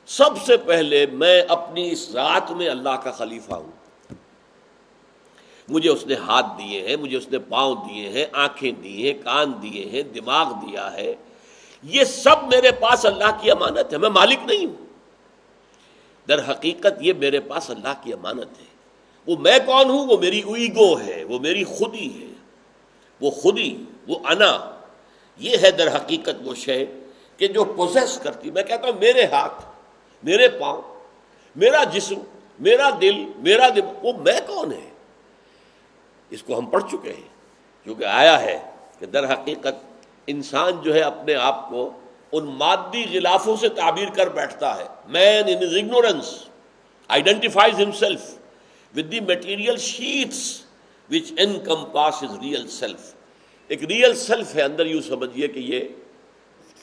سب سے پہلے میں اپنی اس ذات میں اللہ کا خلیفہ ہوں. مجھے اس نے ہاتھ دیے ہیں، مجھے اس نے پاؤں دیے ہیں، آنکھیں دی ہیں، کان دیے ہیں، دماغ دیا ہے. یہ سب میرے پاس اللہ کی امانت ہے، میں مالک نہیں ہوں. در حقیقت یہ میرے پاس اللہ کی امانت ہے. وہ میں کون ہوں؟ وہ میری ایگو ہے، وہ میری خودی ہے، وہ خودی، وہ انا. یہ ہے در حقیقت وہ شے کہ جو پوزیس کرتی. میں کہتا ہوں میرے ہاتھ، میرے پاؤں، میرا جسم، میرا دل، میرا دماغ، وہ میں کون ہے؟ اس کو ہم پڑھ چکے ہیں، کیونکہ آیا ہے کہ در حقیقت انسان جو ہے اپنے آپ کو ان مادی غلافوں سے تعبیر کر بیٹھتا ہے. مین ان his ignorance identifies himself with the material sheets which encompass his real self. ایک ریئل سیلف ہے اندر. یوں سمجھیے کہ یہ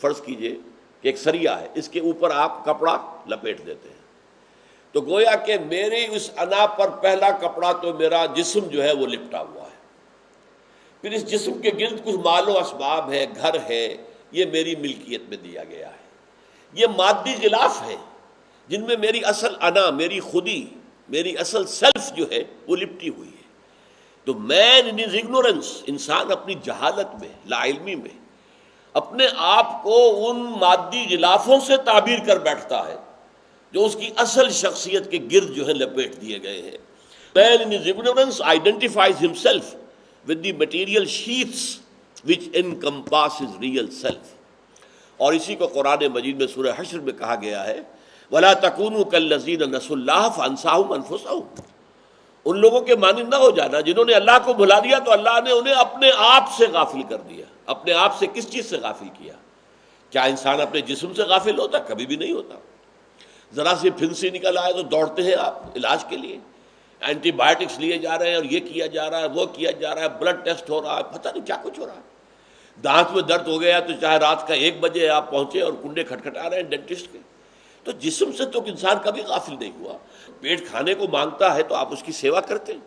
فرض کیجئے کہ ایک سریا ہے، اس کے اوپر آپ کپڑا لپیٹ دیتے ہیں، تو گویا کہ میری اس انا پر پہلا کپڑا تو میرا جسم جو ہے وہ لپٹا ہوا ہے. پھر اس جسم کے گرد کچھ مال و اسباب ہے، گھر ہے، یہ میری ملکیت میں دیا گیا ہے. یہ مادی غلاف ہے جن میں میری اصل انا، میری خودی، میری اصل سیلف جو ہے وہ لپٹی ہوئی ہے. تو مین ان his ignorance، انسان اپنی جہالت میں، لا علمی میں اپنے آپ کو ان مادی غلافوں سے تعبیر کر بیٹھتا ہے جو اس کی اصل شخصیت کے گرد جو ہے لپیٹ دیے گئے ہیں. Man in his ignorance identifies himself with the material sheaths which encompass his real self. اور اسی کو قرآن مجید میں سورہ حشر میں کہا گیا ہے وَلَا تَكُونُوا كَالَّذِينَ نَسُوا اللَّهَ فَأَنسَاهُمْ أَنفُسَهُمْ. ان لوگوں کے مانند نہ ہو جانا جنہوں نے اللہ کو بھلا دیا تو اللہ نے انہیں اپنے آپ سے غافل کر دیا. اپنے آپ سے کس چیز سے غافل کیا؟ کیا انسان اپنے جسم سے غافل ہوتا؟ کبھی بھی نہیں ہوتا. ذرا سی پھنسی نکل آئے تو دوڑتے ہیں آپ علاج کے لیے، اینٹی بایوٹکس لیے جا رہے ہیں اور یہ کیا جا رہا ہے، وہ کیا جا رہا ہے، بلڈ ٹیسٹ ہو رہا ہے، پتہ نہیں کیا کچھ ہو رہا ہے. دانت میں درد ہو گیا تو چاہے رات کا 1 بجے آپ پہنچے اور کنڈے کھٹکھٹا رہے ہیں ڈینٹسٹ کے. تو جسم سے تو انسان کبھی غافل نہیں ہوا. پیٹ کھانے کو مانگتا ہے تو آپ اس کی سیوا کرتے ہیں،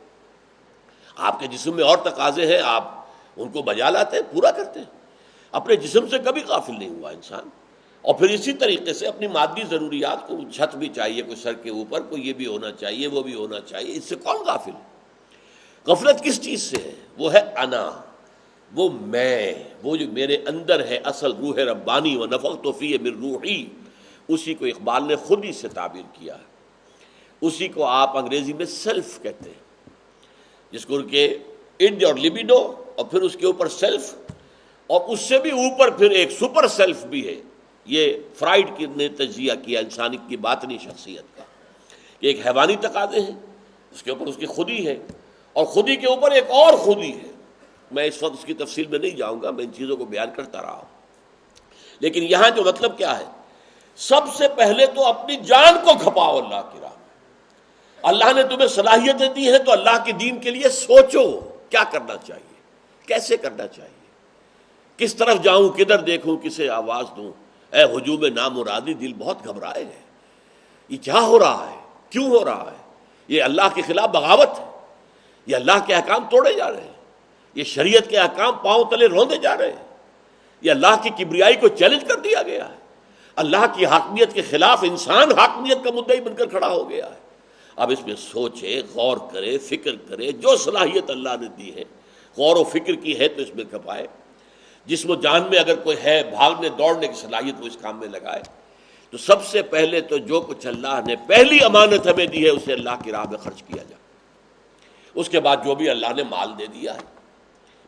آپ کے جسم میں اور تقاضے ہیں، آپ ان کو بجا لاتے ہیں، پورا کرتے ہیں. اپنے جسم سے کبھی غافل نہیں ہوا انسان. اور پھر اسی طریقے سے اپنی مادی ضروریات کو، چھت بھی چاہیے کوئی سر کے اوپر، کوئی یہ بھی ہونا چاہیے، وہ بھی ہونا چاہیے. اس سے کون غافل ہے؟ غفلت کس چیز سے ہے؟ وہ ہے انا، وہ میں، وہ جو میرے اندر ہے اصل روح ربانی. وَنَفَخْتُ فِيهِ مِن رُوحِي، اسی کو اقبال نے خودی سے تعبیر کیا ہے. اسی کو آپ انگریزی میں سیلف کہتے ہیں، جس کو کہ اڈ اور لبیڈو، اور پھر اس کے اوپر سیلف، اور اس سے بھی اوپر پھر ایک سپر سیلف بھی ہے. یہ فرائڈ نے تجزیہ کیا انسانی کی باطنی شخصیت کا کہ ایک حیوانی تقاضے ہیں، اس کے اوپر اس کی خودی ہے، اور خودی کے اوپر ایک اور خودی ہے. میں اس وقت اس کی تفصیل میں نہیں جاؤں گا، میں ان چیزوں کو بیان کرتا رہا ہوں. لیکن یہاں جو مطلب کیا ہے، سب سے پہلے تو اپنی جان کو کھپاؤ اللہ کی راہ میں. اللہ نے تمہیں صلاحیتیں دی ہیں تو اللہ کے دین کے لیے سوچو کیا کرنا چاہیے، کیسے کرنا چاہیے، کس طرف جاؤں، کدھر دیکھوں، کسے آواز دوں. اے ہجوم نامرادی دل بہت گھبرائے ہے، یہ کیا ہو رہا ہے، کیوں ہو رہا ہے؟ یہ اللہ کے خلاف بغاوت ہے، یہ اللہ کے احکام توڑے جا رہے ہیں، یہ شریعت کے احکام پاؤں تلے روندے جا رہے ہیں، یہ اللہ کی کبریائی کو چیلنج کر دیا گیا ہے. اللہ کی حاکمیت کے خلاف انسان حاکمیت کا مدعی بن کر کھڑا ہو گیا ہے. اب اس میں سوچے، غور کرے، فکر کرے. جو صلاحیت اللہ نے دی ہے غور و فکر کی ہے تو اس میں کھپائے. جسم و جان میں اگر کوئی ہے بھاگنے دوڑنے کی صلاحیت وہ اس کام میں لگائے. تو سب سے پہلے تو جو کچھ اللہ نے پہلی امانت ہمیں دی ہے اسے اللہ کی راہ میں خرچ کیا جائے. اس کے بعد جو بھی اللہ نے مال دے دیا ہے،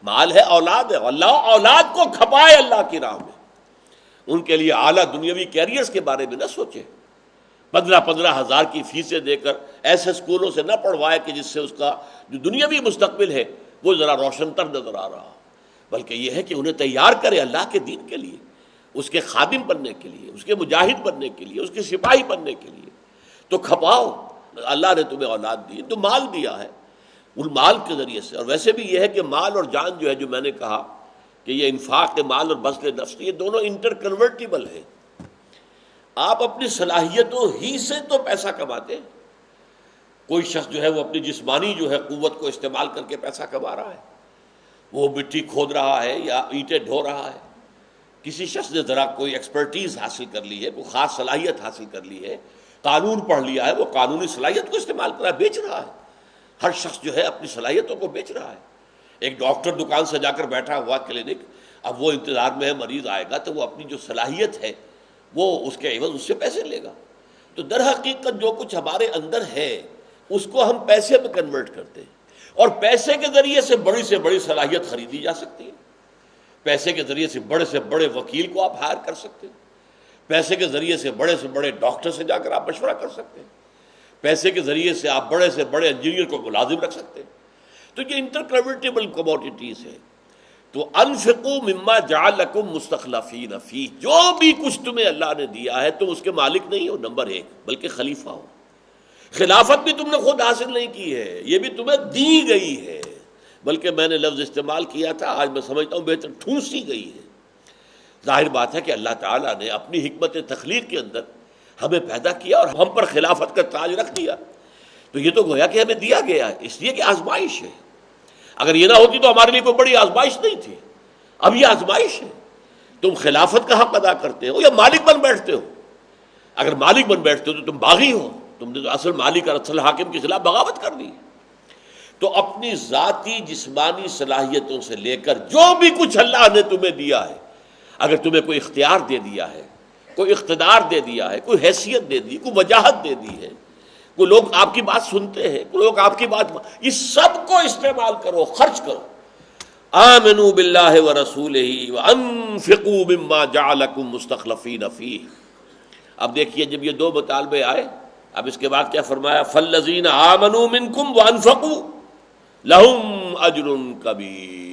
مال ہے، اولاد ہے، اللہ اولاد کو کھپائے اللہ کی راہ میں. ان کے لیے اعلیٰ دنیاوی کیریئرز کے بارے میں نہ سوچے. 15 ہزار کی فیسیں دے کر ایسے اسکولوں سے نہ پڑھوائے کہ جس سے اس کا جو دنیاوی مستقبل ہے وہ ذرا روشن تر نظر آ رہا. بلکہ یہ ہے کہ انہیں تیار کرے اللہ کے دین کے لیے، اس کے خادم بننے کے لیے، اس کے مجاہد بننے کے لیے، اس کے سپاہی بننے کے لیے. تو کھپاؤ. اللہ نے تمہیں اولاد دی تو مال دیا ہے، ان مال کے ذریعے سے. اور ویسے بھی یہ ہے کہ مال اور جان جو ہے، جو میں نے کہا کہ یہ انفاق مال اور بذل نفس، یہ دونوں انٹر کنورٹیبل ہیں. آپ اپنی صلاحیتوں ہی سے تو پیسہ کماتے ہیں. کوئی شخص جو ہے وہ اپنی جسمانی جو ہے قوت کو استعمال کر کے پیسہ کما رہا ہے، وہ مٹی کھود رہا ہے یا اینٹیں ڈھو رہا ہے. کسی شخص نے ذرا کوئی ایکسپرٹیز حاصل کر لی ہے، کوئی خاص صلاحیت حاصل کر لی ہے، قانون پڑھ لیا ہے، وہ قانونی صلاحیت کو استعمال کر رہا ہے، بیچ رہا ہے۔ ہر شخص جو ہے اپنی صلاحیتوں کو بیچ رہا ہے۔ ایک ڈاکٹر دکان سے جا کر بیٹھا ہوا کلینک، اب وہ انتظار میں ہے مریض آئے گا تو وہ اپنی جو صلاحیت ہے وہ اس کے عوض اس سے پیسے لے گا۔ تو در حقیقت جو کچھ ہمارے اندر ہے اس کو ہم پیسے میں کنورٹ کرتے ہیں، اور پیسے کے ذریعے سے بڑی صلاحیت خریدی جا سکتی ہے۔ پیسے کے ذریعے سے بڑے وکیل کو آپ ہائر کر سکتے ہیں، پیسے کے ذریعے سے بڑے ڈاکٹر سے جا کر آپ مشورہ کر سکتے ہیں، پیسے کے ذریعے سے آپ بڑے انجینئر کو ملازم رکھ سکتے ہیں۔ تو یہ انٹرکنورٹیبل کموڈیٹیز ہے۔ تو انفقوا مما جعلکم مستخلفین فیہ، جو بھی کچھ تمہیں اللہ نے دیا ہے تم اس کے مالک نہیں ہو نمبر 1، بلکہ خلیفہ ہو۔ خلافت بھی تم نے خود حاصل نہیں کی ہے، یہ بھی تمہیں دی گئی ہے، بلکہ میں نے لفظ استعمال کیا تھا، آج میں سمجھتا ہوں بہتر ٹھونسی گئی ہے۔ ظاہر بات ہے کہ اللہ تعالیٰ نے اپنی حکمت تخلیق کے اندر ہمیں پیدا کیا اور ہم پر خلافت کا تاج رکھ دیا، تو یہ تو گویا کہ ہمیں دیا گیا ہے اس لیے کہ آزمائش ہے۔ اگر یہ نہ ہوتی تو ہمارے لیے کوئی بڑی آزمائش نہیں تھی، اب یہ آزمائش ہے۔ تم خلافت کا حق ادا کرتے ہو یا مالک بن بیٹھتے ہو؟ اگر مالک بن بیٹھتے ہو تو تم باغی ہو، تم نے تو اصل مالک اور اصل حاکم کے خلاف بغاوت کر دی۔ تو اپنی ذاتی جسمانی صلاحیتوں سے لے کر جو بھی کچھ اللہ نے تمہیں دیا ہے، اگر تمہیں کوئی اختیار دے دیا ہے، کوئی اقتدار دے دیا ہے، کوئی حیثیت دے دی، کوئی وجاہت دے دی ہے، کوئی لوگ آپ کی بات سنتے ہیں، کوئی لوگ آپ کی بات، یہ سب کو استعمال کرو، خرچ کرو۔ آمنوا باللہ ورسولہ وانفقوا مما جعلکم مستخلفین فیہ۔ اب دیکھیے جب یہ دو مطالبے آئے، اب اس کے بعد کیا فرمایا؟ فالذین آمنوا منکم وانفقوا لہم اجر کبیر۔